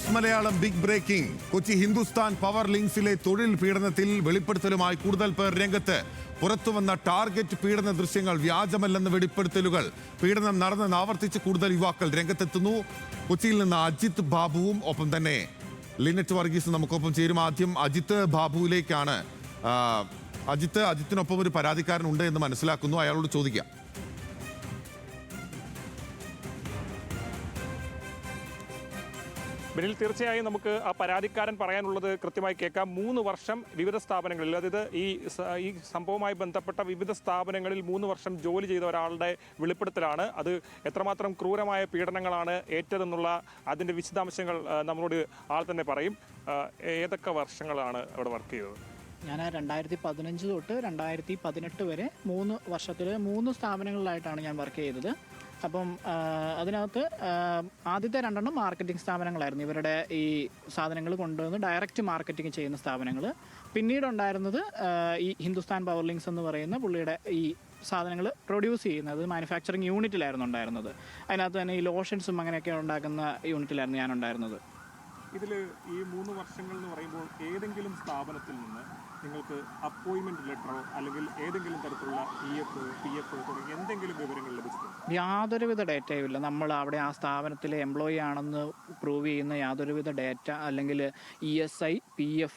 News Malayalam big breaking. Kochi Hindustan power ലിങ്ക്സിലെ തൊഴിൽ പീഡനത്തിൽ വെളിപ്പെടുത്തലുമായി കൂടുതൽ പേർ രംഗത്ത്. പുറത്തുവന്ന ടാർഗറ്റ് പീഡന ദൃശ്യങ്ങൾ വ്യാജമല്ലെന്ന് വെളിപ്പെടുത്തലുകൾ. പീഡനം നടന്നെന്ന് ആവർത്തിച്ച് കൂടുതൽ യുവാക്കൾ രംഗത്തെത്തുന്നു. കൊച്ചിയിൽ നിന്ന് അജിത് ബാബുവും ഒപ്പം തന്നെ ലിനറ്റ് വർഗീസ് നമുക്കൊപ്പം ചേരും. ആദ്യം അജിത് ബാബുവിലേക്കാണ്. അജിത്തിനൊപ്പം ഒരു പരാതിക്കാരനുണ്ട് എന്ന് മനസ്സിലാക്കുന്നു, അയാളോട് ചോദിക്കാം. ബിനിൽ, തീർച്ചയായും നമുക്ക് ആ പരാതിക്കാരൻ പറയാനുള്ളത് കൃത്യമായി കേൾക്കാം. 3 വർഷം വിവിധ സ്ഥാപനങ്ങളിൽ, അതായത് ഈ സംഭവവുമായി ബന്ധപ്പെട്ട വിവിധ സ്ഥാപനങ്ങളിൽ 3 വർഷം ജോലി ചെയ്ത ഒരാളുടെ വെളിപ്പെടുത്തലാണ്. അത് എത്രമാത്രം ക്രൂരമായ പീഡനങ്ങളാണ് ഏറ്റതെന്നുള്ള അതിൻ്റെ വിശദാംശങ്ങൾ നമ്മളോട് ആൾ തന്നെ പറയും. ഏതൊക്കെ വർഷങ്ങളാണ് അവിടെ വർക്ക് ചെയ്തത്? ഞാൻ 2015 തൊട്ട് 2018 വരെ 3 വർഷത്തിൽ 3 സ്ഥാപനങ്ങളിലായിട്ടാണ് ഞാൻ വർക്ക് ചെയ്തത്. അപ്പം അതിനകത്ത് ആദ്യത്തെ 2 മാർക്കറ്റിംഗ് സ്ഥാപനങ്ങളായിരുന്നു. ഇവരുടെ ഈ സാധനങ്ങൾ കൊണ്ടുവന്ന് ഡയറക്റ്റ് മാർക്കറ്റിംഗ് ചെയ്യുന്ന സ്ഥാപനങ്ങൾ. പിന്നീട് ഉണ്ടായിരുന്നത് ഈ ഹിന്ദുസ്ഥാൻ പവർ ലിങ്ക്സ് എന്ന് പറയുന്ന പുള്ളിയുടെ ഈ സാധനങ്ങൾ പ്രൊഡ്യൂസ് ചെയ്യുന്നത് മാനുഫാക്ചറിങ് യൂണിറ്റിലായിരുന്നു ഉണ്ടായിരുന്നത്. അതിനകത്ത് തന്നെ ഈ ലോഷൻസും അങ്ങനെയൊക്കെ ഉണ്ടാക്കുന്ന യൂണിറ്റിലായിരുന്നു ഞാൻ ഉണ്ടായിരുന്നത്. ഇതിൽ ഈ 3 വർഷങ്ങൾ എന്ന് പറയുമ്പോൾ ഏതെങ്കിലും സ്ഥാപനത്തിൽ നിന്ന് നിങ്ങൾക്ക് അപ്പോയിൻമെൻറ്റ് ലെറ്ററോ അല്ലെങ്കിൽ ഏതെങ്കിലും തരത്തിലുള്ള PF തുടങ്ങിയ എന്തെങ്കിലും വിവരങ്ങൾ ലഭിച്ചിട്ടുണ്ടോ? യാതൊരുവിധ ഡേറ്റയും ഇല്ല. നമ്മൾ അവിടെ ആ സ്ഥാപനത്തിലെ എംപ്ലോയി ആണെന്ന് പ്രൂവ് ചെയ്യുന്ന യാതൊരുവിധ ഡേറ്റ, അല്ലെങ്കിൽ ESI, PF,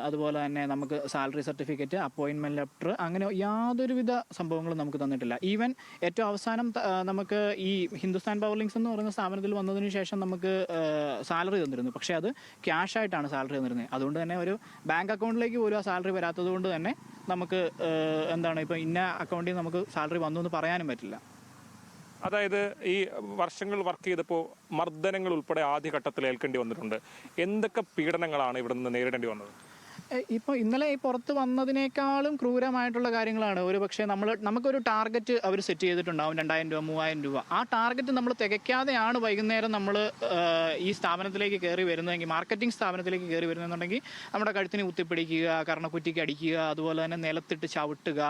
അതുപോലെ തന്നെ നമുക്ക് സാലറി സർട്ടിഫിക്കറ്റ്, അപ്പോയിൻമെൻറ്റ് ലെറ്റർ, അങ്ങനെ യാതൊരുവിധ സംഭവങ്ങളും നമുക്ക് തന്നിട്ടില്ല. ഈവൻ ഏറ്റവും അവസാനം നമുക്ക് ഈ ഹിന്ദുസ്ഥാൻ പവർ ലിങ്ക്സ് എന്ന് പറയുന്ന സ്ഥാപനത്തിൽ വന്നതിന് ശേഷം നമുക്ക് സാലറി തന്നിരുന്നു. പക്ഷേ അത് ക്യാഷ് ആയിട്ടാണ് സാലറി തന്നിരുന്നത്. അതുകൊണ്ട് തന്നെ ഒരു ബാങ്ക് അക്കൗണ്ടിലേക്ക് പോലും ആ സാലറി വരാത്തത് കൊണ്ട് തന്നെ നമുക്ക് ഇപ്പോൾ ഇന്ന അക്കൗണ്ടിൽ നമുക്ക് സാലറി വന്നു എന്ന് പറയാനും പറ്റില്ല. അതായത് ഈ വർഷങ്ങൾ വർക്ക് ചെയ്തപ്പോൾ മർദ്ദനങ്ങൾ ഉൾപ്പെടെ ആദ്യഘട്ടത്തിൽ ഏൽക്കേണ്ടി വന്നിട്ടുണ്ട്. എന്തൊക്കെ പീഡനങ്ങളാണ് ഇവിടെ നിന്ന് നേരിടേണ്ടി വന്നത്? ഇപ്പോൾ ഇന്നലെ ഈ പുറത്ത് വന്നതിനേക്കാളും ക്രൂരമായിട്ടുള്ള കാര്യങ്ങളാണ്. ഒരു പക്ഷേ നമുക്കൊരു ടാർഗറ്റ് അവർ സെറ്റ് ചെയ്തിട്ടുണ്ടാവും, 2000 രൂപ, 3000 രൂപ. ആ ടാർഗറ്റ് നമ്മൾ തികയ്ക്കാതെയാണ് വൈകുന്നേരം നമ്മൾ ഈ സ്ഥാപനത്തിലേക്ക് കയറി വരുന്നതെങ്കിൽ, മാർക്കറ്റിംഗ് സ്ഥാപനത്തിലേക്ക് കയറി വരുന്നതെന്നുണ്ടെങ്കിൽ നമ്മുടെ കഴുത്തിന് കുത്തിപ്പിടിക്കുക, കർണക്കുറ്റിക്ക് അടിക്കുക, അതുപോലെ തന്നെ നിലത്തിട്ട് ചവിട്ടുക,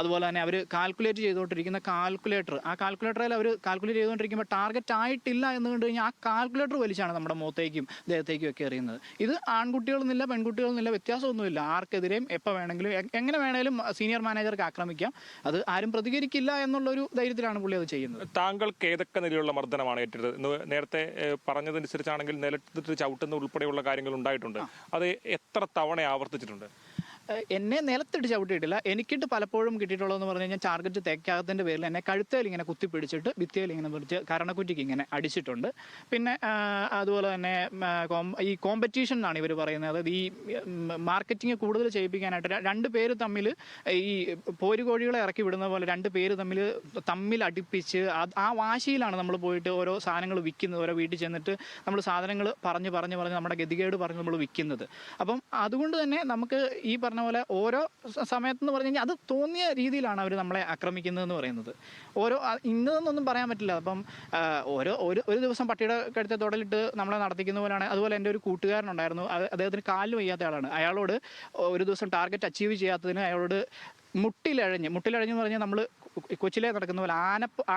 അതുപോലെ തന്നെ അവർ കാൽക്കുലേറ്റ് ചെയ്തുകൊണ്ടിരിക്കുന്ന ആ കാൽക്കുലേറ്ററിൽ അവർ കാൽക്കുലേറ്റ് ചെയ്തുകൊണ്ടിരിക്കുമ്പോൾ ടാർഗറ്റ് ആയിട്ടില്ല എന്ന് കണ്ടു കഴിഞ്ഞാൽ ആ കാൽക്കുലേറ്റർ വലിച്ചാണ് നമ്മുടെ മുഖത്തേക്കും ദേഹത്തേക്കും ഒക്കെ എറിയുന്നത്. ഇത് ആൺകുട്ടികളെന്നില്ല പെൺകുട്ടികളെന്നില്ല വ്യത്യാസം ഒന്നുമില്ല. ആർക്കെതിരെയും എപ്പോൾ വേണമെങ്കിലും എങ്ങനെ വേണമെങ്കിലും സീനിയർ മാനേജർക്ക് ആക്രമിക്കാം. അത് ആരും പ്രതികരിക്കില്ല എന്നുള്ളൊരു ധൈര്യത്തിലാണ് പുള്ളി അത് ചെയ്യുന്നത്. താങ്കൾക്ക് ഏതൊക്കെ നിലയിലുള്ള മർദ്ദനമാണ് ഏറ്റത്? നേരത്തെ പറഞ്ഞതനുസരിച്ചാണെങ്കിൽ നിലത്തിട്ട് ചവിട്ടുന്ന ഉൾപ്പെടെയുള്ള കാര്യങ്ങൾ ഉണ്ടായിട്ടുണ്ട്. അത് എത്ര തവണ ആവർത്തിച്ചിട്ടുണ്ട്? എന്നെ നിലത്തിട്ട് ചവിട്ടിയിട്ടില്ല. എനിക്കിട്ട് പലപ്പോഴും കിട്ടിയിട്ടുള്ളതെന്ന് പറഞ്ഞു കഴിഞ്ഞാൽ ടാർഗറ്റ് തേക്കാത്തതിൻ്റെ പേരിൽ എന്നെ കഴുത്തേൽ ഇങ്ങനെ കുത്തിപ്പിടിച്ചിട്ട് ഭിത്തിയിൽ ഇങ്ങനെ പിടിച്ച് കരണക്കുറ്റിക്ക് ഇങ്ങനെ അടിച്ചിട്ടുണ്ട്. പിന്നെ അതുപോലെ തന്നെ ഈ കോമ്പറ്റീഷൻ എന്നാണ് ഇവർ പറയുന്നത്. അതായത് ഈ മാർക്കറ്റിംഗ് കൂടുതൽ ചെയ്യിപ്പിക്കാനായിട്ട് 2 പേര് തമ്മിൽ ഈ പോരുകോഴികളെ ഇറക്കി വിടുന്ന പോലെ 2 പേര് തമ്മിൽ അടുപ്പിച്ച് ആ വാശിയിലാണ് നമ്മൾ പോയിട്ട് ഓരോ സാധനങ്ങൾ വിൽക്കുന്നത്. ഓരോ വീട്ടിൽ ചെന്നിട്ട് നമ്മൾ സാധനങ്ങൾ പറഞ്ഞ് നമ്മുടെ ഗതികേട് പറഞ്ഞ് നമ്മൾ വിൽക്കുന്നത്. അപ്പം അതുകൊണ്ട് തന്നെ നമുക്ക് ഈ പറഞ്ഞ പോലെ ഓരോ സമയത്തെന്ന് പറഞ്ഞു കഴിഞ്ഞാൽ അത് തോന്നിയ രീതിയിലാണ് അവർ നമ്മളെ ആക്രമിക്കുന്നതെന്ന് പറയുന്നത്. ഇന്നതെന്നൊന്നും പറയാൻ പറ്റില്ല. അപ്പം ഒരു ദിവസം പട്ടിയുടെ കഴുത്തെ തുടലിട്ട് നമ്മളെ നടത്തിക്കുന്ന പോലെയാണ്. അതുപോലെ എൻ്റെ ഒരു കൂട്ടുകാരനുണ്ടായിരുന്നു, അദ്ദേഹത്തിന് കാലിൽ വയ്യാത്ത ആളാണ്. അയാളോട് ഒരു ദിവസം ടാർഗറ്റ് അച്ചീവ് ചെയ്യാത്തതിന് അയാളോട് മുട്ടിലഴഞ്ഞെന്ന് പറഞ്ഞാൽ നമ്മൾ കൊച്ചിലെ നടക്കുന്ന പോലെ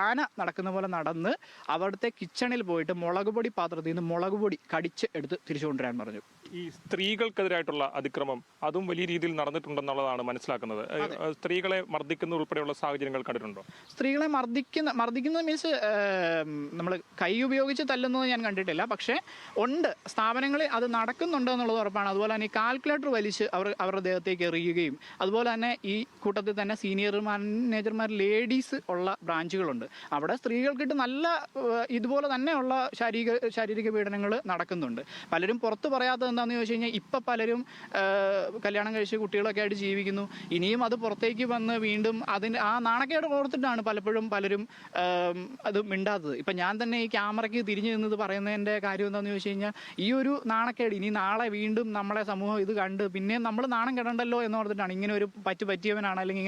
ആന നടക്കുന്ന പോലെ നടന്ന് അവിടുത്തെ കിച്ചണിൽ പോയിട്ട് മുളക് പൊടി പാത്രത്തിൽ നിന്ന് മുളക് പൊടി കടിച്ച് എടുത്ത് തിരിച്ചു കൊണ്ടുവരാൻ പറഞ്ഞു. ഈ സ്ത്രീകൾക്കെതിരായിട്ടുള്ള അതിക്രമം അതും വലിയ രീതിയിൽ നടന്നിട്ടുണ്ടെന്നുള്ളതാണ് മനസ്സിലാക്കുന്നത്. സ്ത്രീകളെ മർദ്ദിക്കുന്ന ഉൾപ്പെടെയുള്ള സാഹചര്യങ്ങൾ കണ്ടിട്ടുണ്ടോ? സ്ത്രീകളെ മർദ്ദിക്കുന്നത് മീൻസ് നമ്മൾ കൈ ഉപയോഗിച്ച് തല്ലുന്നത് ഞാൻ കണ്ടിട്ടില്ല. പക്ഷേ ഉണ്ട്, സ്ഥാപനങ്ങളിൽ അത് നടക്കുന്നുണ്ട് എന്നുള്ളത് ഉറപ്പാണ്. അതുപോലെ തന്നെ ഈ കാൽക്കുലേറ്റർ വലിച്ച് അവരുടെ ദേഹത്തേക്ക് എറിയുകയും, അതുപോലെ തന്നെ ഈ കൂട്ടത്തിൽ തന്നെ സീനിയർ മാനേജർമാർ ലേഡീസ് ഉള്ള ബ്രാഞ്ചുകളുണ്ട്. അവിടെ സ്ത്രീകൾക്കിട്ട് നല്ല ഇതുപോലെ തന്നെയുള്ള ശാരീരിക പീഡനങ്ങൾ നടക്കുന്നുണ്ട്. പലരും പുറത്ത് പറയാത്തത് എന്താണെന്ന് ചോദിച്ചു കഴിഞ്ഞാൽ ഇപ്പം പലരും കല്യാണം കഴിച്ച് കുട്ടികളൊക്കെ ആയിട്ട് ജീവിക്കുന്നു. ഇനിയും അത് പുറത്തേക്ക് വന്ന് വീണ്ടും ആ നാണക്കേട് ഓർത്തിട്ടാണ് പലരും അത് മിണ്ടാത്തത്. ഇപ്പം ഞാൻ തന്നെ ഈ ക്യാമറയ്ക്ക് തിരിഞ്ഞു നിന്നത് പറയുന്നതിൻ്റെ കാര്യം എന്താണെന്ന് ചോദിച്ചു കഴിഞ്ഞാൽ ഈ ഒരു നാണക്കേട് ഇനി നാളെ വീണ്ടും നമ്മളെ സമൂഹം ഇത് കണ്ട് പിന്നെ നമ്മൾ നാണം കെടണ്ടല്ലോ എന്നോർത്തിട്ടാണ്. ഇങ്ങനെ ഒരു പറ്റിയവനാണ് അല്ലെങ്കിൽ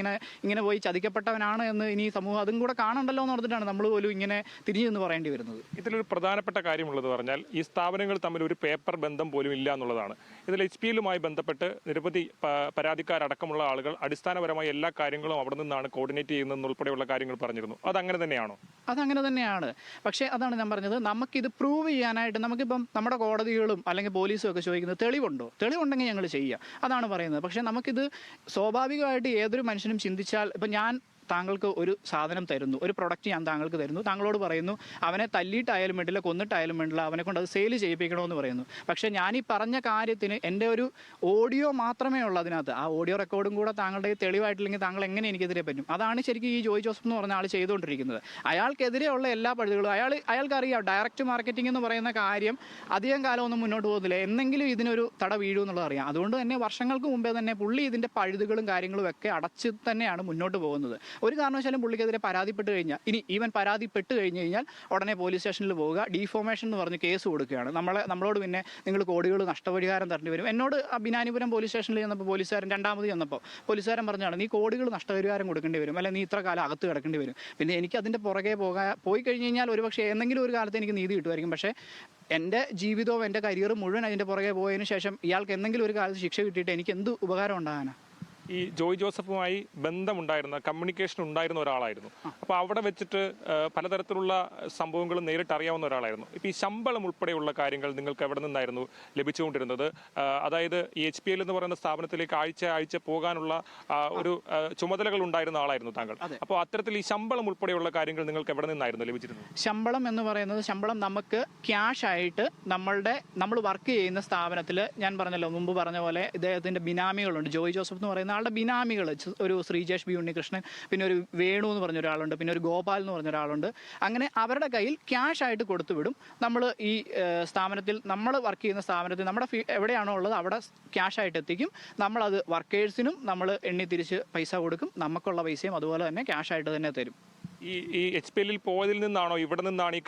ഇങ്ങനെ പോയി ചതിക്കപ്പെട്ടവനാണ് എന്ന് ഇനി സമൂഹം അതും കൂടെ കാണണ്ടല്ലോ എന്ന് ഓർത്തിട്ടാണ് നമ്മൾ പോലും ഇങ്ങനെ തിരിഞ്ഞു നിന്ന് പറയേണ്ടി വരുന്നത്. ഇതിലൊരു പ്രധാനപ്പെട്ട കാര്യമുള്ളത് പറഞ്ഞാൽ ഈ സ്ഥാപനങ്ങൾ തമ്മിൽ ഒരു പേപ്പർ ബന്ധം പോലും ഇല്ല എന്നുള്ളതാണ്. ഇതിൽ HPL-മായി ബന്ധപ്പെട്ട് നിരവധി പരാതിക്കാരടക്കമുള്ള ആളുകൾ അടിസ്ഥാനപരമായി എല്ലാ കാര്യങ്ങളും അവിടെ നിന്നാണ് കോർഡിനേറ്റ് ചെയ്യുന്നതെന്നുൾപ്പെടെയുള്ള കാര്യങ്ങൾ പറഞ്ഞിരുന്നു. അതങ്ങനെ തന്നെയാണോ? അതങ്ങനെ തന്നെയാണ്. പക്ഷേ അതാണ് ഞാൻ പറഞ്ഞത്, നമുക്കിത് പ്രൂവ് ചെയ്യാനായിട്ട് നമുക്കിപ്പം നമ്മുടെ കോടതികളും അല്ലെങ്കിൽ പോലീസും ഒക്കെ ചോദിക്കുന്നത് തെളിവുണ്ടോ? തെളിവുണ്ടെങ്കിൽ ഞങ്ങൾ ചെയ്യുക, അതാണ് പറയുന്നത്. പക്ഷേ നമുക്കിത് സ്വാഭാവികമായിട്ട് ഏതൊരു മനുഷ്യനും ചിന്തിച്ചാൽ, ഇപ്പം ഞാൻ താങ്കൾക്ക് ഒരു സാധനം തരുന്നു, ഒരു പ്രൊഡക്റ്റ് ഞാൻ താങ്കൾക്ക് തരുന്നു, താങ്കളോട് പറയുന്നു അവനെ തല്ലിയിട്ടായാലും വേണ്ടില്ല, കൊന്നിട്ടായാലും വേണ്ടില്ല, അവനെ കൊണ്ട് അത് സെയിൽ ചെയ്യിപ്പിക്കണമെന്ന് പറയുന്നു. പക്ഷേ ഞാൻ ഈ പറഞ്ഞ കാര്യത്തിന് എൻ്റെ ഒരു ഓഡിയോ മാത്രമേ ഉള്ളൂ അതിനകത്ത്. ആ ഓഡിയോ റെക്കോർഡും കൂടെ താങ്കളുടെ തെളിവായിട്ടില്ലെങ്കിൽ താങ്കൾ എങ്ങനെ എനിക്കെതിരെ പറ്റും? അതാണ് ശരിക്കും ഈ ജോയ് ജോസഫ് എന്ന് പറഞ്ഞ ആൾ ചെയ്തുകൊണ്ടിരിക്കുന്നത്. അയാൾക്കെതിരെയുള്ള എല്ലാ പഴുതുകളും അയാൾക്കറിയാം. ഡയറക്റ്റ് മാർക്കറ്റിംഗ് എന്ന് പറയുന്ന കാര്യം അധികം കാലമൊന്നും മുന്നോട്ട് പോകുന്നില്ല, എന്നെങ്കിലും ഇതിനൊരു തട വീഴും എന്നുള്ളത് അറിയാം. അതുകൊണ്ട് തന്നെ വർഷങ്ങൾക്ക് മുമ്പേ തന്നെ പുള്ളി ഇതിൻ്റെ പഴുതുകളും കാര്യങ്ങളും ഒക്കെ അടച്ച് തന്നെയാണ് മുന്നോട്ട് പോകുന്നത്. ഒരു കാരണവശാലും പുള്ളിക്കെതിരെ പരാതിപ്പെട്ട് കഴിഞ്ഞാൽ, ഇനി ഈവൻ പരാതിപ്പെട്ട് കഴിഞ്ഞ് കഴിഞ്ഞാൽ ഉടനെ പോലീസ് സ്റ്റേഷനിൽ പോവുക, ഡീഫോമേഷൻ എന്ന് പറഞ്ഞ് കേസ് കൊടുക്കുകയാണ്. നമ്മളോട് പിന്നെ നിങ്ങൾ കോടികൾ നഷ്ടപരിഹാരം തരേണ്ടി വരും. എന്നോട് ബിനാനിപുരം പോലീസ് സ്റ്റേഷനിൽ ചെന്നപ്പോൾ പോലീസുകാരൻ രണ്ടാമത് ചെന്നപ്പോൾ പോലീസുകാരൻ പറഞ്ഞാണ്, നീ കോടികൾ നഷ്ടപരിഹാരം കൊടുക്കേണ്ടി വരും, അല്ലെങ്കിൽ നീ ഇത്ര കാലം അകത്ത് കിടക്കേണ്ടി വരും. പിന്നെ എനിക്ക് അതിൻ്റെ പുറകെ പോയി കഴിഞ്ഞ് കഴിഞ്ഞാൽ ഒരുപക്ഷെ എന്തെങ്കിലും ഒരു കാലത്ത് എനിക്ക് നീതി കിട്ടുമായിരിക്കും. പക്ഷേ എൻ്റെ ജീവിതവും എൻ്റെ കരിയറും മുഴുവൻ അതിൻ്റെ പുറകെ പോയതിനു ശേഷം ഇയാൾക്ക് എന്തെങ്കിലും ഒരു കാലത്ത് ശിക്ഷ കിട്ടിയിട്ട് എനിക്ക് എന്ത് ഉപകാരം ഉണ്ടാകാനാണ്? ഈ ജോയ് ജോസഫുമായി ബന്ധമുണ്ടായിരുന്ന, കമ്മ്യൂണിക്കേഷൻ ഉണ്ടായിരുന്ന ഒരാളായിരുന്നു. അപ്പോൾ അവിടെ വെച്ചിട്ട് പലതരത്തിലുള്ള സംഭവങ്ങളും നേരിട്ട് അറിയാവുന്ന ഒരാളായിരുന്നു. ഇപ്പോൾ ഈ ശമ്പളം ഉൾപ്പെടെയുള്ള കാര്യങ്ങൾ നിങ്ങൾക്ക് എവിടെ നിന്നായിരുന്നു ലഭിച്ചുകൊണ്ടിരുന്നത്? അതായത് ഈ HPL എന്ന് പറയുന്ന സ്ഥാപനത്തിലേക്ക് ആഴ്ച പോകാനുള്ള ഒരു ചുമതലകൾ ഉണ്ടായിരുന്ന ആളായിരുന്നു താങ്കൾ. അപ്പോൾ അത്തരത്തിൽ ഈ ശമ്പളം ഉൾപ്പെടെയുള്ള കാര്യങ്ങൾ നിങ്ങൾക്ക് എവിടെ നിന്നായിരുന്നു ലഭിച്ചിരുന്നത്? ശമ്പളം എന്ന് പറയുന്നത്, ശമ്പളം നമുക്ക് ക്യാഷ് ആയിട്ട് നമ്മൾ വർക്ക് ചെയ്യുന്ന സ്ഥാപനത്തിൽ, ഞാൻ പറഞ്ഞല്ലോ മുമ്പ് പറഞ്ഞ പോലെ ഇദ്ദേഹത്തിൻ്റെ ബിനാമികളുണ്ട്. ജോയ് ജോസഫ് എന്ന് പറയുന്ന ആളുടെ ബിനാമികൾ, ഒരു ശ്രീജേഷ് ബി ഉണ്ണികൃഷ്ണൻ, പിന്നെ ഒരു വേണു എന്ന് പറഞ്ഞ ഒരാളുണ്ട്, പിന്നെ ഒരു ഗോപാൽ എന്ന് പറഞ്ഞ ഒരാളുണ്ട്. അങ്ങനെ അവരുടെ കയ്യിൽ ക്യാഷ് ആയിട്ട് കൊടുത്തുവിടും. നമ്മൾ ഈ സ്ഥാപനത്തിൽ, നമ്മൾ വർക്ക് ചെയ്യുന്ന സ്ഥാപനത്തിൽ നമ്മുടെ എവിടെയാണോ ഉള്ളത് അവിടെ ക്യാഷ് ആയിട്ട് എത്തിക്കും. നമ്മളത് വർക്കേഴ്സിനും നമ്മൾ എണ്ണി തിരിച്ച് പൈസ കൊടുക്കും. നമുക്കുള്ള പൈസയും അതുപോലെ തന്നെ ക്യാഷ് ആയിട്ട് തന്നെ തരും. ഈ HPL-ൽ പോയതിൽ നിന്നാണോ ഇവിടെ നിന്നാണ് ഈ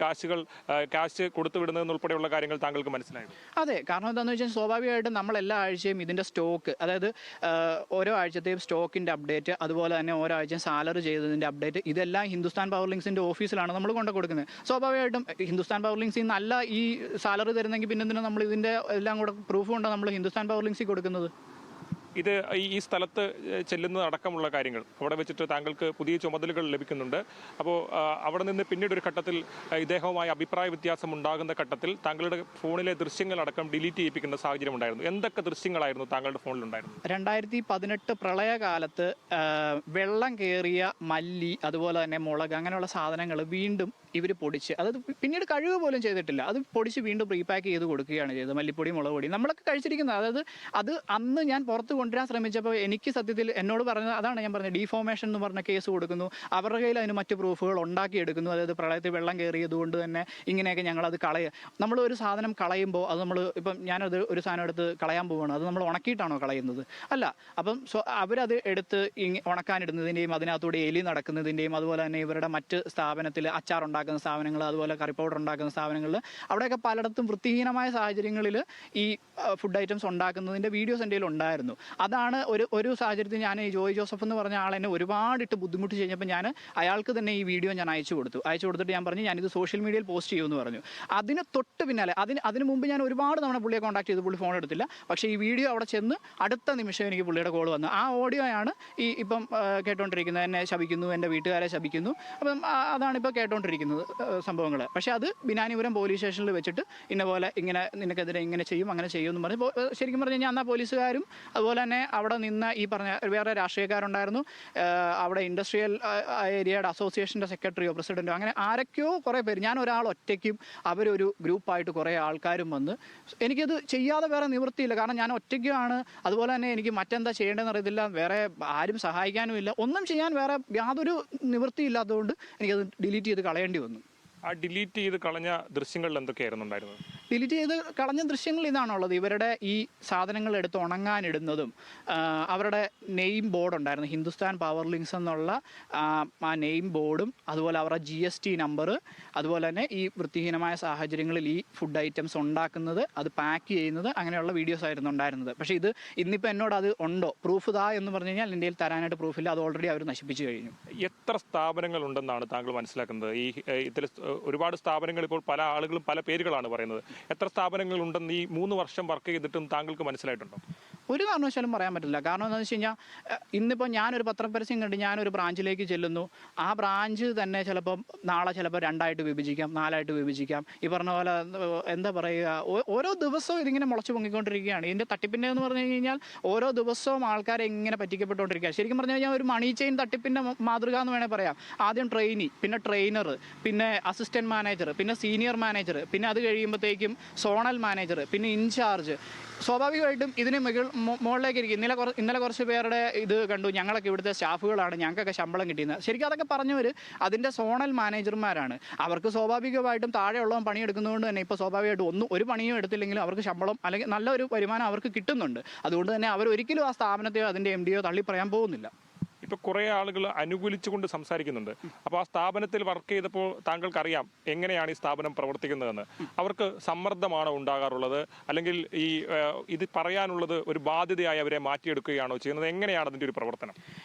ക്യാഷ് കൊടുത്തുവിടുന്നത് ഉൾപ്പെടെയുള്ള കാര്യങ്ങൾ താങ്കൾക്ക് മനസ്സിലായത്? അതെ, കാരണം എന്താണെന്ന് വെച്ചാൽ സ്വാഭാവികമായിട്ടും നമ്മൾ എല്ലാ ആഴ്ചയും ഇതിൻ്റെ സ്റ്റോക്ക്, അതായത് ഓരോ ആഴ്ചത്തെയും സ്റ്റോക്കിൻ്റെ അപ്ഡേറ്റ്, അതുപോലെ തന്നെ ഓരോ ആഴ്ചയും സാലറി ചെയ്തതിൻ്റെ അപ്ഡേറ്റ്, ഇതെല്ലാം ഹിന്ദുസ്ഥാൻ പവർ ലിങ്ക്സിൻ്റെ ഓഫീസിലാണ് നമ്മൾ കൊണ്ട് കൊടുക്കുന്നത്. സ്വാഭാവികമായിട്ടും ഹിന്ദുസ്ഥാൻ പവർ ലിങ്ക്സിൽ നല്ല ഈ സാലറി തരുന്നെങ്കിൽ പിന്നെ എന്തിനാണ് നമ്മൾ ഇതിൻ്റെ എല്ലാം കൂടെ പ്രൂഫ് കൊണ്ടാണ് നമ്മൾ ഹിന്ദുസ്ഥാൻ പവർ ലിങ്ക്സിൽ കൊടുക്കുന്നത്? ഇത് ഈ സ്ഥലത്ത് ചെല്ലുന്ന അടക്കമുള്ള കാര്യങ്ങൾ അവിടെ വെച്ചിട്ട് താങ്കൾക്ക് പുതിയ ചുമതലകൾ ലഭിക്കുന്നുണ്ട്. അപ്പോൾ അവിടെ നിന്ന് പിന്നീട് ഒരു ഘട്ടത്തിൽ ഇദ്ദേഹവുമായി അഭിപ്രായ വ്യത്യാസം ഉണ്ടാകുന്ന ഘട്ടത്തിൽ താങ്കളുടെ ഫോണിലെ ദൃശ്യങ്ങളടക്കം ഡിലീറ്റ് ചെയ്യിപ്പിക്കുന്ന സാഹചര്യം ഉണ്ടായിരുന്നു. എന്തൊക്കെ ദൃശ്യങ്ങളായിരുന്നു താങ്കളുടെ ഫോണിലുണ്ടായിരുന്നത്? 2018 പ്രളയകാലത്ത് വെള്ളം കയറിയ മല്ലി, അതുപോലെ തന്നെ മുളക്, അങ്ങനെയുള്ള സാധനങ്ങൾ വീണ്ടും ഇവർ പൊടിച്ച്, അതായത് പിന്നീട് കഴുകുക പോലും ചെയ്തിട്ടില്ല, അത് പൊടിച്ച് വീണ്ടും റീപാക്ക് ചെയ്ത് കൊടുക്കുകയാണ് ചെയ്തത്. മല്ലിപ്പൊടി, മുളക് പൊടി നമ്മളൊക്കെ കഴിച്ചിരിക്കുന്നത്. അതായത് അത് അന്ന് ഞാൻ പുറത്ത് കൊണ്ടുവരാൻ ശ്രമിച്ചപ്പോൾ എനിക്ക് സത്യത്തിൽ എന്നോട് പറഞ്ഞത് അതാണ്. ഞാൻ പറഞ്ഞത് ഡീഫോമേഷൻ എന്ന് പറഞ്ഞ കേസ് കൊടുക്കുന്നു, അവരുടെ കയ്യിൽ അതിന് മറ്റ് പ്രൂഫുകൾ ഉണ്ടാക്കിയെടുക്കുന്നു. അതായത് പ്രളയത്തിൽ വെള്ളം കയറിയത് കൊണ്ട് തന്നെ ഇങ്ങനെയൊക്കെ ഞങ്ങളത് നമ്മൾ ഒരു സാധനം കളയുമ്പോൾ അത് നമ്മൾ, ഇപ്പം ഞാനത് ഒരു സാധനം എടുത്ത് കളയാൻ പോവുകയാണ്, അത് നമ്മൾ ഉണക്കിയിട്ടാണോ കളയുന്നത്? അല്ല. അപ്പം അവരത് എടുത്ത് ഉണക്കാനിടുന്നതിൻ്റെയും അതിനകത്തൂടെ എലി നടക്കുന്നതിൻ്റെയും, അതുപോലെ തന്നെ ഇവരുടെ മറ്റ് സ്ഥാപനത്തിൽ അച്ചാർ ഉണ്ടാക്കുന്ന സ്ഥാപനങ്ങൾ, അതുപോലെ കറി പൗഡർ ഉണ്ടാക്കുന്ന സ്ഥാപനങ്ങളിൽ അവിടെയൊക്കെ പലയിടത്തും വൃത്തിഹീനമായ സാഹചര്യങ്ങളിൽ ഈ ഫുഡ് ഐറ്റംസ് ഉണ്ടാക്കുന്നതിൻ്റെ വീഡിയോസ് എൻ്റെ കയ്യിൽ ഉണ്ടായിരുന്നു. അതാണ് ഒരു സാഹചര്യത്തിൽ ഞാൻ ഈ ജോയ് ജോസഫ് എന്ന് പറഞ്ഞ ആൾ എന്നെ ഒരുപാടിട്ട് ബുദ്ധിമുട്ട് കഴിഞ്ഞപ്പോൾ ഞാൻ അയാൾക്ക് തന്നെ ഈ വീഡിയോ ഞാൻ അയച്ചു കൊടുത്തിട്ട് ഞാൻ പറഞ്ഞു, ഞാനിത് സോഷ്യൽ മീഡിയയിൽ പോസ്റ്റ് ചെയ്യുമെന്ന് പറഞ്ഞു. അതിന് തൊട്ട് പിന്നാലെ അതിന് മുമ്പ് ഞാൻ ഒരുപാട് തവണ പുള്ളിയെ കോൺടാക്ട് ചെയ്തു, പുള്ളി ഫോൺ എടുത്തില്ല. പക്ഷേ ഈ വീഡിയോ അവിടെ ചെന്ന് അടുത്ത നിമിഷം എനിക്ക് പുള്ളിയുടെ കോൾ വന്നു. ആ ഓഡിയോയാണ് ഇപ്പം കേട്ടോണ്ടിരിക്കുന്നത്. എന്നെ ശപിക്കുന്നു, എൻ്റെ വീട്ടുകാരെ ശപിക്കുന്നു. അപ്പം അതാണിപ്പോൾ കേട്ടോണ്ടിരിക്കുന്നത് സംഭവങ്ങൾ. പക്ഷേ അത് ബിനാനിപുരം പോലീസ് സ്റ്റേഷനിൽ വെച്ചിട്ട് ഇന്ന പോലെ ഇങ്ങനെ നിനക്കെതിരെ ഇങ്ങനെ ചെയ്യും, അങ്ങനെ ചെയ്യും എന്ന് പറഞ്ഞ് ശരിക്കും പറഞ്ഞു കഴിഞ്ഞാൽ അന്ന് ആ പോലീസുകാരും അതുപോലെ തന്നെ അവിടെ നിന്ന് ഈ പറഞ്ഞ വേറെ രാഷ്ട്രീയക്കാരുണ്ടായിരുന്നു. അവിടെ ഇൻഡസ്ട്രിയൽ ഏരിയയുടെ അസോസിയേഷൻ്റെ സെക്രട്ടറിയോ പ്രസിഡന്റോ അങ്ങനെ ആരൊക്കെയോ കുറേ പേര്, ഞാൻ ഒരാൾ ഒറ്റയ്ക്കും അവരൊരു ഗ്രൂപ്പായിട്ട് കുറേ ആൾക്കാരും വന്ന്, എനിക്കത് ചെയ്യാതെ വേറെ നിവൃത്തിയില്ല. കാരണം ഞാൻ ഒറ്റയ്ക്കാണ്. അതുപോലെ തന്നെ എനിക്ക് മറ്റെന്താ ചെയ്യേണ്ടതെന്ന് അറിയത്തില്ല, വേറെ ആരും സഹായിക്കാനും ഇല്ല, ഒന്നും ചെയ്യാൻ വേറെ യാതൊരു നിവൃത്തിയില്ലാത്തതുകൊണ്ട് എനിക്കത് ഡിലീറ്റ് ചെയ്ത് കളയേണ്ടി വന്നു. ആ ഡിലീറ്റ് ചെയ്ത് കളഞ്ഞ ദൃശ്യങ്ങളിൽ എന്തൊക്കെയായിരുന്നു ഉണ്ടായിരുന്നത്? ഡിലീറ്റ് ചെയ്ത് കളഞ്ഞ ദൃശ്യങ്ങൾ ഇതാണുള്ളത്. ഇവരുടെ ഈ സാധനങ്ങൾ എടുത്ത് ഉണങ്ങാനിടുന്നതും, അവരുടെ നെയിം ബോർഡ് ഉണ്ടായിരുന്നു, ഹിന്ദുസ്ഥാൻ പവർ ലിങ്ക്സ് എന്നുള്ള ആ നെയിം ബോർഡും, അതുപോലെ അവരുടെ GST നമ്പർ, അതുപോലെ തന്നെ ഈ വൃത്തിഹീനമായ സാഹചര്യങ്ങളിൽ ഈ ഫുഡ് ഐറ്റംസ് ഉണ്ടാക്കുന്നത്, അത് പാക്ക് ചെയ്യുന്നത്, അങ്ങനെയുള്ള വീഡിയോസ് ആയിരുന്നു ഉണ്ടായിരുന്നത്. പക്ഷേ ഇത് ഇന്നിപ്പോൾ എന്നോട് അത് ഉണ്ടോ, പ്രൂഫ് ഇതാ എന്ന് പറഞ്ഞു കഴിഞ്ഞാൽ എൻ്റെ കയ്യിൽ തരാനായിട്ട് പ്രൂഫില്ല. അത് ഓൾറെഡി അവർ നശിപ്പിച്ചു കഴിഞ്ഞു. എത്ര സ്ഥാപനങ്ങൾ ഉണ്ടെന്നാണ് താങ്കൾ മനസ്സിലാക്കുന്നത് ഈ ഇതിൽ ഒരുപാട് സ്ഥാപനങ്ങൾ ഇപ്പോൾ പല ആളുകളും പല പേരുകളാണ് പറയുന്നത്. എത്ര സ്ഥാപനങ്ങൾ ഉണ്ടെന്ന് ഈ 3 വർഷം വർക്ക് ചെയ്തിട്ടും താങ്കൾക്ക് മനസ്സിലായിട്ടുണ്ടോ? ഒരു കാരണവശാലും പറയാൻ പറ്റില്ല. കാരണം എന്താണെന്ന് വെച്ച് കഴിഞ്ഞാൽ ഇന്നിപ്പോൾ ഞാനൊരു പത്രപരസ്യം കണ്ട് ഞാനൊരു ബ്രാഞ്ചിലേക്ക് ചെല്ലുന്നു. ആ ബ്രാഞ്ച് തന്നെ നാളെ ചിലപ്പോൾ 2ആയിട്ട് വിഭജിക്കാം, 4ആയിട്ട് വിഭജിക്കാം. ഈ പറഞ്ഞ പോലെ എന്താ പറയുക, ഓരോ ദിവസവും ഇതിങ്ങനെ മുളച്ചു പൊങ്ങിക്കൊണ്ടിരിക്കുകയാണ്. ഇതിൻ്റെ തട്ടിപ്പിൻ്റെ എന്ന് പറഞ്ഞു കഴിഞ്ഞാൽ ഓരോ ദിവസവും ആൾക്കാരെ ഇങ്ങനെ പറ്റിക്കപ്പെട്ടുകൊണ്ടിരിക്കുക. ശരിക്കും പറഞ്ഞു കഴിഞ്ഞാൽ ഒരു മണി ചെയിൻ തട്ടിപ്പിൻ്റെ മാതൃക എന്ന് വേണേൽ പറയാം. ആദ്യം ട്രെയിനി, പിന്നെ ട്രെയിനർ, പിന്നെ അസിസ്റ്റന്റ് മാനേജർ, പിന്നെ സീനിയർ മാനേജർ, പിന്നെ അത് കഴിയുമ്പോഴത്തേക്കും സോണൽ മാനേജർ, പിന്നെ ഇൻചാർജ്. സ്വാഭാവികമായിട്ടും ഇതിന് മുകളിലേക്ക് ഇരിക്കും. ഇന്നലെ കുറച്ച് പേരുടെ ഇത് കണ്ടു, ഞങ്ങളൊക്കെ ഇവിടുത്തെ സ്റ്റാഫുകളാണ്, ഞങ്ങൾക്കൊക്കെ ശമ്പളം കിട്ടിയത്. ശരിക്കും അതൊക്കെ പറഞ്ഞവർ അതിൻ്റെ സോണൽ മാനേജർമാരാണ്. അവർക്ക് സ്വാഭാവികമായിട്ടും താഴെയുള്ളവൻ പണിയെടുക്കുന്നതുകൊണ്ട് തന്നെ ഇപ്പോൾ സ്വാഭാവികമായിട്ടും ഒരു പണിയും എടുത്തില്ലെങ്കിലും അവർക്ക് ശമ്പളം അല്ലെങ്കിൽ നല്ലൊരു വരുമാനം അവർക്ക് കിട്ടുന്നുണ്ട്. അതുകൊണ്ട് തന്നെ അവർ ഒരിക്കലും ആ സ്ഥാപനത്തെയോ അതിൻ്റെ MD തള്ളി പറയാൻ പോകുന്നില്ല. ഇപ്പൊ കുറെ ആളുകൾ അനുകൂലിച്ചുകൊണ്ട് സംസാരിക്കുന്നുണ്ട്. അപ്പോൾ ആ സ്ഥാപനത്തിൽ വർക്ക് ചെയ്തപ്പോൾ താങ്കൾക്ക് അറിയാം എങ്ങനെയാണ് ഈ സ്ഥാപനം പ്രവർത്തിക്കുന്നതെന്ന്. അവർക്ക് സമ്മർദ്ദമാണോ ഉണ്ടാകാറുള്ളത്, അല്ലെങ്കിൽ ഇത് പറയാനുള്ളത് ഒരു ബാധ്യതയായി അവരെ മാറ്റിയെടുക്കുകയാണോ ചെയ്യുന്നത്? എങ്ങനെയാണ് അതിൻ്റെ ഒരു പ്രവർത്തനം?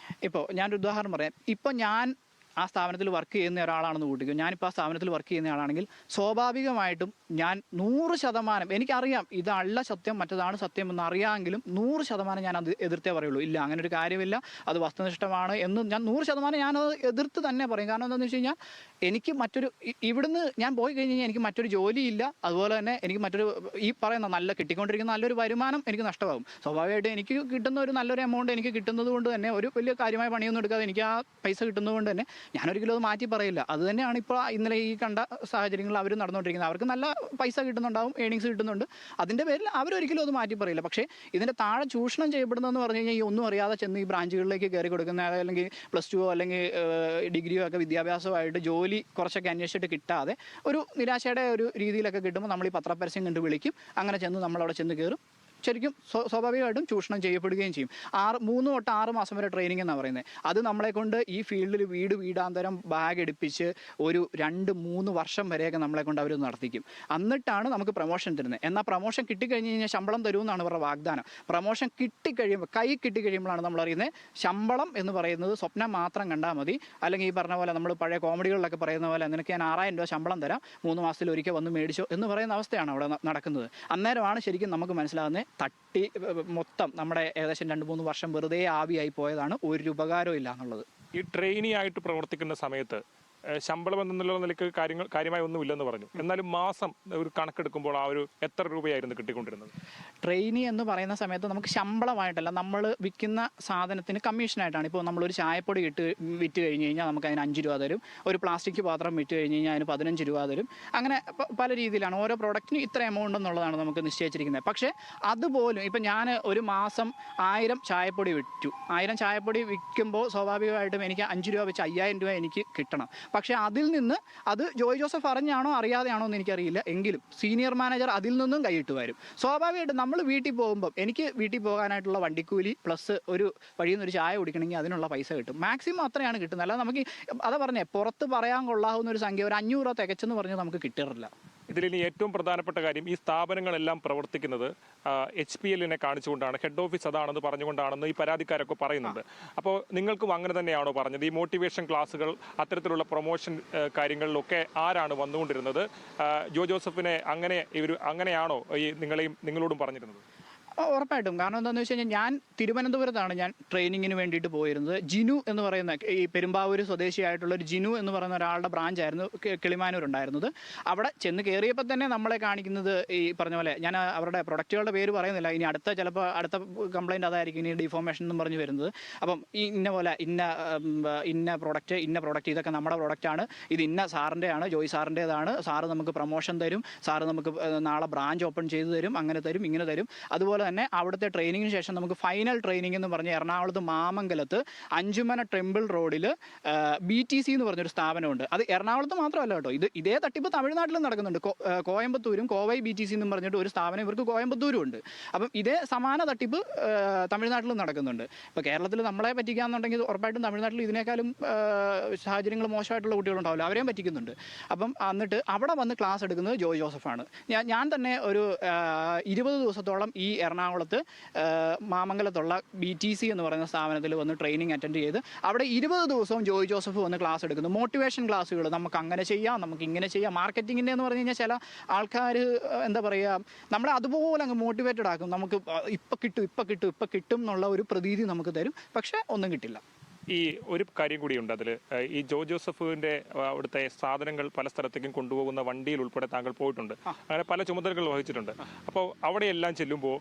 ഇപ്പോൾ ഞാനൊരു ഉദാഹരണം പറയാം. ഇപ്പോൾ ഞാൻ ആ സ്ഥാപനത്തിൽ വർക്ക് ചെയ്യുന്ന ഒരാളാണെന്ന് കൂട്ടിക്കും. ഞാനിപ്പോൾ ആ സ്ഥാപനത്തിൽ വർക്ക് ചെയ്യുന്ന ആളാണെങ്കിൽ സ്വാഭാവികമായിട്ടും ഞാൻ 100% എനിക്കറിയാം ഇതല്ല സത്യം, മറ്റതാണ് സത്യം എന്ന് അറിയാമെങ്കിലും 100% ഞാൻ അത് എതിർത്തേ പറയുള്ളൂ. ഇല്ല, അങ്ങനെ ഒരു കാര്യമില്ല, അത് വസ്തുനിഷ്ഠമാണ് എന്ന് ഞാൻ 100% ഞാനത് എതിർത്ത് തന്നെ പറയും. കാരണം എന്താണെന്ന് വെച്ച് കഴിഞ്ഞാൽ എനിക്ക് ഇവിടുന്ന് ഞാൻ പോയി കഴിഞ്ഞ് കഴിഞ്ഞാൽ എനിക്ക് മറ്റൊരു ജോലിയില്ല. അതുപോലെ തന്നെ എനിക്ക് ഈ പറയുന്ന കിട്ടിക്കൊണ്ടിരിക്കുന്ന നല്ലൊരു വരുമാനം എനിക്ക് നഷ്ടമാകും. സ്വാഭാവികമായിട്ട് എനിക്ക് കിട്ടുന്ന ഒരു നല്ലൊരു എമൗണ്ട് എനിക്ക് കിട്ടുന്നത് കൊണ്ട് തന്നെ ഒരു വലിയ കാര്യമായ പണിയൊന്നും എടുക്കാതെ എനിക്ക് ആ പൈസ കിട്ടുന്നത് കൊണ്ട് തന്നെ ഞാനൊരിക്കലും അത് മാറ്റി പറയില്ല. അത് തന്നെയാണ് ഇപ്പോൾ ഇന്നലെ ഈ കണ്ട സാഹചര്യങ്ങളിൽ അവർ നടന്നുകൊണ്ടിരിക്കുന്നത്. അവർക്ക് നല്ല പൈസ കിട്ടുന്നുണ്ടാവും, ഏണിങ്സ് കിട്ടുന്നുണ്ട്. അതിൻ്റെ പേരിൽ അവരൊരിക്കലും അത് മാറ്റി പറയില്ല. പക്ഷേ ഇതിൻ്റെ താഴെ ചൂഷണം ചെയ്യപ്പെടുന്നതെന്ന് പറഞ്ഞു കഴിഞ്ഞാൽ ഈ ഒന്നും അറിയാതെ ചെന്ന് ഈ ബ്രാഞ്ചുകളിലേക്ക് കയറി കൊടുക്കുന്ന, അല്ലെങ്കിൽ +2 അല്ലെങ്കിൽ ഡിഗ്രിയോ ഒക്കെ വിദ്യാഭ്യാസമായിട്ട് ജോലി കുറച്ചൊക്കെ അന്വേഷിച്ചിട്ട് കിട്ടാതെ ഒരു നിരാശയുടെ ഒരു രീതിയിലൊക്കെ കിട്ടുമ്പോൾ നമ്മൾ ഈ പത്രപരസ്യം കണ്ട് വിളിക്കും. അങ്ങനെ ചെന്ന് നമ്മളവിടെ ചെന്ന് കയറും. ശരിക്കും സ്വാഭാവികമായിട്ടും ചൂഷണം ചെയ്യപ്പെടുകയും ചെയ്യും. 3 തൊട്ട് 6 മാസം വരെ ട്രെയിനിങ് എന്നാണ് പറയുന്നത്. അത് നമ്മളെ കൊണ്ട് ഈ ഫീൽഡിൽ വീടാന്തരം ബാഗ് എടുപ്പിച്ച് ഒരു 2-3 വർഷം വരെയൊക്കെ നമ്മളെ കൊണ്ട് അവർ നടത്തിക്കും. എന്നിട്ടാണ് നമുക്ക് പ്രൊമോഷൻ തരുന്നത്. എന്നാൽ പ്രൊമോഷൻ കിട്ടിക്കഴിഞ്ഞ് കഴിഞ്ഞാൽ ശമ്പളം തരുമെന്നാണ് ഇവരുടെ വാഗ്ദാനം. പ്രൊമോഷൻ കിട്ടിക്കഴിയുമ്പോൾ കിട്ടിക്കഴിയുമ്പോഴാണ് നമ്മൾ അറിയുന്നത് ശമ്പളം എന്ന് പറയുന്നത് സ്വപ്നം മാത്രം കണ്ടാൽ മതി. അല്ലെങ്കിൽ ഈ പറഞ്ഞ പോലെ നമ്മൾ പഴയ കോമഡികളിലൊക്കെ പറയുന്ന പോലെ നിനക്ക് ഞാൻ 6000 രൂപ ശമ്പളം തരാം, 3 മാസത്തിൽ ഒരിക്കൽ വന്ന് മേടിച്ചോ എന്ന് പറയുന്ന അവസ്ഥയാണ് അവിടെ നടക്കുന്നത്. അന്നേരമാണ് ശരിക്കും നമുക്ക് മനസ്സിലാകുന്നത് മൊത്തം നമ്മുടെ ഏകദേശം 2-3 വർഷം വെറുതെ ആവിയായി പോയതാണ്, ഒരു ഉപകാരവും ഇല്ല എന്നുള്ളത്. ഈ ട്രെയിനി ആയിട്ട് പ്രവർത്തിക്കുന്ന സമയത്ത് ശമ്പളം എന്നുള്ള നിലയ്ക്ക് കാര്യമായി ഒന്നുമില്ലെന്ന് പറഞ്ഞു. എന്നാലും മാസം ഒരു കണക്കെടുക്കുമ്പോൾ ആ ഒരു എത്ര രൂപയായിരുന്നു കിട്ടിക്കൊണ്ടിരുന്നത്? ട്രെയിനി എന്ന് പറയുന്ന സമയത്ത് നമുക്ക് ശമ്പളമായിട്ടല്ല, നമ്മൾ വിൽക്കുന്ന സാധനത്തിന് കമ്മീഷനായിട്ടാണ്. ഇപ്പോൾ നമ്മളൊരു ചായപ്പൊടി വിറ്റ് കഴിഞ്ഞ് കഴിഞ്ഞാൽ നമുക്ക് അതിന് 5 രൂപ തരും. ഒരു പ്ലാസ്റ്റിക് പാത്രം വിറ്റ് കഴിഞ്ഞ് കഴിഞ്ഞാൽ അതിന് 15 രൂപ തരും. അങ്ങനെ പല രീതിയിലാണ് ഓരോ പ്രോഡക്റ്റിനും ഇത്ര എമൗണ്ട് എന്നുള്ളതാണ് നമുക്ക് നിശ്ചയിച്ചിരിക്കുന്നത്. പക്ഷേ അതുപോലും ഇപ്പം ഞാൻ ഒരു മാസം 1000 ചായപ്പൊടി വിറ്റു. 1000 ചായപ്പൊടി വിൽക്കുമ്പോൾ സ്വാഭാവികമായിട്ടും എനിക്ക് 5 രൂപ വെച്ച് 5000 രൂപ എനിക്ക് കിട്ടണം. പക്ഷേ അതിൽ നിന്ന് അത് ജോയ് ജോസഫ് അറിഞ്ഞാണോ അറിയാതെയാണോ എന്ന് എനിക്കറിയില്ല, എങ്കിലും സീനിയർ മാനേജർ അതിൽ നിന്നും കൈയിട്ട് വരും. സ്വാഭാവികമായിട്ടും നമ്മൾ വീട്ടിൽ പോകുമ്പം എനിക്ക് വീട്ടിൽ പോകാനായിട്ടുള്ള വണ്ടിക്കൂലി പ്ലസ് ഒരു വഴിയിൽ നിന്ന് ഒരു ചായ കുടിക്കണമെങ്കിൽ അതിനുള്ള പൈസ കിട്ടും. മാക്സിമം അത്രയാണ് കിട്ടുന്നത്. അല്ലാതെ നമുക്ക് അതാ പറഞ്ഞേ, പുറത്ത് പറയാൻ കൊള്ളാവുന്ന ഒരു സംഖ്യ ഒരു 500 രൂപ തികച്ചെന്ന് പറഞ്ഞ് നമുക്ക് കിട്ടാറില്ല. ഇതിലിനി ഏറ്റവും പ്രധാനപ്പെട്ട കാര്യം, ഈ സ്ഥാപനങ്ങളെല്ലാം പ്രവർത്തിക്കുന്നത് HPL-നെ കാണിച്ചുകൊണ്ടാണ്, ഹെഡ് ഓഫീസ് അതാണെന്ന് പറഞ്ഞുകൊണ്ടാണെന്ന് ഈ പരാതിക്കാരൊക്കെ പറയുന്നുണ്ട്. അപ്പോൾ നിങ്ങൾക്കും അങ്ങനെ തന്നെയാണോ പറഞ്ഞത്? ഈ മോട്ടിവേഷൻ ക്ലാസ്സുകൾ, അത്തരത്തിലുള്ള പ്രൊമോഷൻ കാര്യങ്ങളിലൊക്കെ ആരാണ് വന്നുകൊണ്ടിരുന്നത്? ജോ ജോസഫിനെ അങ്ങനെയാണോ നിങ്ങളോടും പറഞ്ഞിരുന്നത്? ഉറപ്പായിട്ടും. കാരണം എന്താണെന്ന് വെച്ച് കഴിഞ്ഞാൽ ഞാൻ തിരുവനന്തപുരത്താണ് ഞാൻ ട്രെയിനിങ്ങിന് വേണ്ടിയിട്ട് പോയിരുന്നത്. ജിനു എന്ന് പറയുന്ന ഈ പെരുമ്പാവൂർ സ്വദേശിയായിട്ടുള്ള ഒരു ജിനു എന്ന് പറയുന്ന ഒരാളുടെ ബ്രാഞ്ചായിരുന്നു കിളിമാനൂർ ഉണ്ടായിരുന്നത്. അവിടെ ചെന്ന് കയറിയപ്പോൾ തന്നെ നമ്മളെ കാണിക്കുന്നത് ഈ പറഞ്ഞ പോലെ, ഞാൻ അവരുടെ പ്രൊഡക്റ്റുകളുടെ പേര് പറയുന്നില്ല, ഇനി ചിലപ്പോൾ അടുത്ത കംപ്ലയിൻറ്റ് അതായിരിക്കും, ഇനി ഡിഫോമേഷൻ എന്നും പറഞ്ഞ് വരുന്നത്. അപ്പം ഇന്ന പോലെ ഇന്ന പ്രൊഡക്റ്റ് ഇതൊക്കെ നമ്മുടെ പ്രൊഡക്റ്റാണ്, ഇത് ഇന്ന സാറിൻ്റെയാണ്, ജോയ് സാറിൻ്റേതാണ്, സാറ് നമുക്ക് പ്രൊമോഷൻ തരും, സാറ് നമുക്ക് നാളെ ബ്രാഞ്ച് ഓപ്പൺ ചെയ്തു തരും, അങ്ങനെ തരും, ഇങ്ങനെ തരും. അതുപോലെ തന്നെ അവിടുത്തെ ട്രെയിനിങ്ങിന് ശേഷം നമുക്ക് ഫൈനൽ ട്രെയിനിങ് എന്ന് പറഞ്ഞ് എറണാകുളത്ത് മാമംഗലത്ത് അഞ്ചുമന ടെമ്പിൾ റോഡിൽ BTC എന്ന് പറഞ്ഞൊരു സ്ഥാപനമുണ്ട്. അത് എറണാകുളത്ത് മാത്രമല്ല കേട്ടോ, ഇതേ തട്ടിപ്പ് തമിഴ്നാട്ടിലും നടക്കുന്നുണ്ട്. കോയമ്പത്തൂരും കോവൈ BTC എന്നും പറഞ്ഞിട്ട് ഒരു സ്ഥാപനം ഇവർക്ക് കോയമ്പത്തൂരും ഉണ്ട്. അപ്പം ഇതേ സമാന തട്ടിപ്പ് തമിഴ്നാട്ടിലും നടക്കുന്നുണ്ട്. ഇപ്പോൾ കേരളത്തിൽ നമ്മളെ പറ്റിക്കാന്നുണ്ടെങ്കിൽ ഉറപ്പായിട്ടും തമിഴ്നാട്ടിൽ ഇതിനേക്കാളും സാഹചര്യങ്ങൾ മോശമായിട്ടുള്ള കുട്ടികളുണ്ടാവില്ല, അവരെയും പറ്റിക്കുന്നുണ്ട്. അപ്പം എന്നിട്ട് അവിടെ വന്ന് ക്ലാസ് എടുക്കുന്നത് ജോയ് ജോസഫാണ്. ഞാൻ തന്നെ ഒരു 20 ദിവസത്തോളം ഈ എറണാകുളത്ത് മാമംഗലത്തുള്ള BTC എന്ന് പറയുന്ന സ്ഥാപനത്തിൽ വന്ന് ട്രെയിനിങ് അറ്റൻഡ് ചെയ്ത് അവിടെ 20 ദിവസവും ജോയ് ജോസഫ് വന്ന് ക്ലാസ് എടുക്കുന്നു. മോട്ടിവേഷൻ ക്ലാസ്സുകൾ, നമുക്ക് അങ്ങനെ ചെയ്യാം, നമുക്ക് ഇങ്ങനെ ചെയ്യാം. മാർക്കറ്റിങ്ങിൻ്റെ എന്ന് പറഞ്ഞു കഴിഞ്ഞാൽ ചില ആൾക്കാർ എന്താ പറയുക, നമ്മളെ അതുപോലെ അങ്ങ് മോട്ടിവേറ്റഡ് ആക്കും. നമുക്ക് ഇപ്പം കിട്ടും എന്നുള്ള ഒരു പ്രതീതി നമുക്ക് തരും. പക്ഷേ ഒന്നും കിട്ടില്ല. ഈ ഒരു കാര്യം കൂടിയുണ്ട് അതിൽ, ഈ ജോസഫിന്റെ അവിടുത്തെ സാധനങ്ങൾ പല സ്ഥലത്തേക്കും കൊണ്ടുപോകുന്ന വണ്ടിയിൽ ഉൾപ്പെടെ താങ്കൾ പോയിട്ടുണ്ട്, അങ്ങനെ പല ചുമതലകൾ വഹിച്ചിട്ടുണ്ട്. അപ്പോൾ അവിടെയെല്ലാം ചെല്ലുമ്പോൾ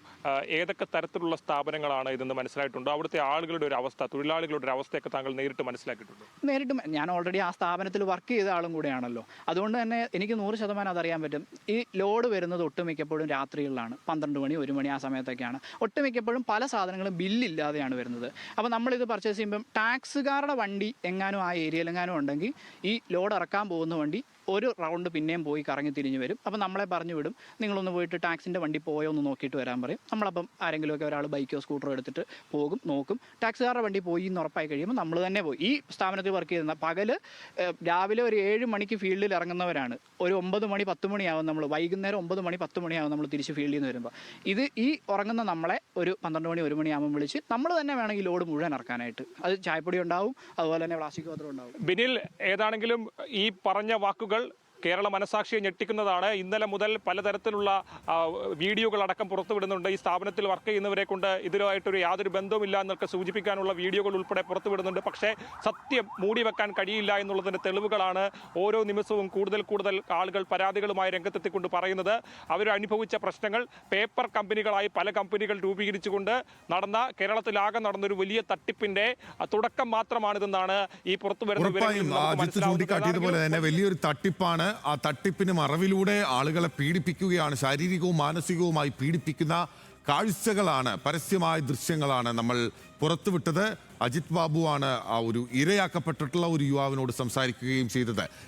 ഏതൊക്കെ തരത്തിലുള്ള സ്ഥാപനങ്ങളാണ് ഇതെന്ന് മനസ്സിലായിട്ടുണ്ടോ? അവിടുത്തെ ആളുകളുടെ ഒരു അവസ്ഥ, തൊഴിലാളികളുടെ ഒരു അവസ്ഥയൊക്കെ താങ്കൾ നേരിട്ട് മനസ്സിലാക്കിയിട്ടുണ്ട്? നേരിട്ട് ഞാൻ ഓൾറെഡി ആ സ്ഥാപനത്തിൽ വർക്ക് ചെയ്ത ആളും കൂടെയാണല്ലോ. അതുകൊണ്ട് തന്നെ എനിക്ക് 100% അതറിയാൻ പറ്റും. ഈ ലോഡ് വരുന്നത് ഒട്ടുമിക്കപ്പോഴും രാത്രികളിലാണ്, 12 മണി 1 മണി ആ സമയത്തൊക്കെയാണ്. ഒട്ടുമിക്കപ്പോഴും പല സാധനങ്ങളും ബില്ലില്ലാതെയാണ് വരുന്നത്. അപ്പോൾ നമ്മളിത് പർച്ചേസ് ചെയ്യുമ്പം ടാക്സുകാരുടെ വണ്ടി എങ്ങാനും ആ ഏരിയയിലെങ്ങാനും ഉണ്ടെങ്കിൽ ഈ ലോഡ് ഇറക്കാൻ പോകുന്ന വണ്ടി ഒരു റൗണ്ട് പിന്നെയും പോയി കറങ്ങി തിരിഞ്ഞ് വരും. അപ്പം നമ്മളെ പറഞ്ഞു വിടും, നിങ്ങളൊന്ന് പോയിട്ട് ടാക്സിൻ്റെ വണ്ടി പോയോ ഒന്ന് നോക്കിയിട്ട് വരാൻ പറയും. നമ്മളപ്പം ആരെങ്കിലുമൊക്കെ ഒരാൾ ബൈക്കോ സ്കൂട്ടറോ എടുത്തിട്ട് പോകും, നോക്കും. ടാക്സുകാരുടെ വണ്ടി പോയി എന്ന് ഉറപ്പായി കഴിയുമ്പോൾ നമ്മൾ തന്നെ പോയി. ഈ സ്ഥാപനത്തിൽ വർക്ക് ചെയ്യുന്ന പകല് രാവിലെ ഒരു 7 മണിക്ക് ഫീൽഡിൽ ഇറങ്ങുന്നവരാണ്. ഒരു 9 മണി 10 മണിയാവും നമ്മൾ, വൈകുന്നേരം 9 മണി 10 മണിയാവും നമ്മൾ തിരിച്ച് ഫീൽഡിൽ നിന്ന് വരുമ്പോൾ. ഈ ഉറങ്ങുന്ന നമ്മളെ ഒരു 12 മണി 1 മണിയാകുമ്പോൾ വിളിച്ച് നമ്മൾ തന്നെ വേണം ഈ ലോഡ് മുഴുവൻ ഇറക്കാനായിട്ട്. അത് ചായപ്പൊടി ഉണ്ടാവും, അതുപോലെ തന്നെ പ്ലാസ്റ്റിക് പാത്രം ഉണ്ടാവും. ബിനിൽ, ഏതാണെങ്കിലും ഈ പറഞ്ഞ വാക്കുകൾ കേരള മനസാക്ഷിയെ ഞെട്ടിക്കുന്നതാണ്. ഇന്നലെ മുതൽ പലതരത്തിലുള്ള വീഡിയോകളടക്കം പുറത്തുവിടുന്നുണ്ട്. ഈ സ്ഥാപനത്തിൽ വർക്ക് ചെയ്യുന്നവരെ കൊണ്ട് ഇതിലുമായിട്ടൊരു യാതൊരു ബന്ധവുമില്ല എന്നൊക്കെ സൂചിപ്പിക്കാനുള്ള വീഡിയോകൾ ഉൾപ്പെടെ പുറത്തുവിടുന്നുണ്ട്. പക്ഷേ സത്യം മൂടിവെക്കാൻ കഴിയില്ല എന്നുള്ളതിൻ്റെ തെളിവുകളാണ് ഓരോ നിമിഷവും കൂടുതൽ ആളുകൾ പരാതികളുമായി രംഗത്തെത്തിക്കൊണ്ട് പറയുന്നത്. അവർ അനുഭവിച്ച പ്രശ്നങ്ങൾ, പേപ്പർ കമ്പനികളായി പല കമ്പനികൾ രൂപീകരിച്ചുകൊണ്ട് കേരളത്തിലാകെ നടന്നൊരു വലിയ തട്ടിപ്പിന്റെ തുടക്കം മാത്രമാണിതെന്നാണ് ഈ പുറത്തുവരുന്ന ചൂണ്ടിക്കാട്ടിയതുപോലെ തന്നെ വലിയൊരു തട്ടിപ്പാണ്. ആ തട്ടിപ്പിന് മറവിലൂടെ ആളുകളെ പീഡിപ്പിക്കുകയാണ്, ശാരീരികവും മാനസികവുമായി പീഡിപ്പിക്കുന്ന കാഴ്ചകളാണ്, പരസ്യമായ ദൃശ്യങ്ങളാണ് നമ്മൾ പുറത്തുവിട്ടത്. അജിത് ബാബുവാണ് ആ ഒരു ഇരയാക്കപ്പെട്ടിട്ടുള്ള ഒരു യുവാവിനോട് സംസാരിക്കുകയും ചെയ്തത്.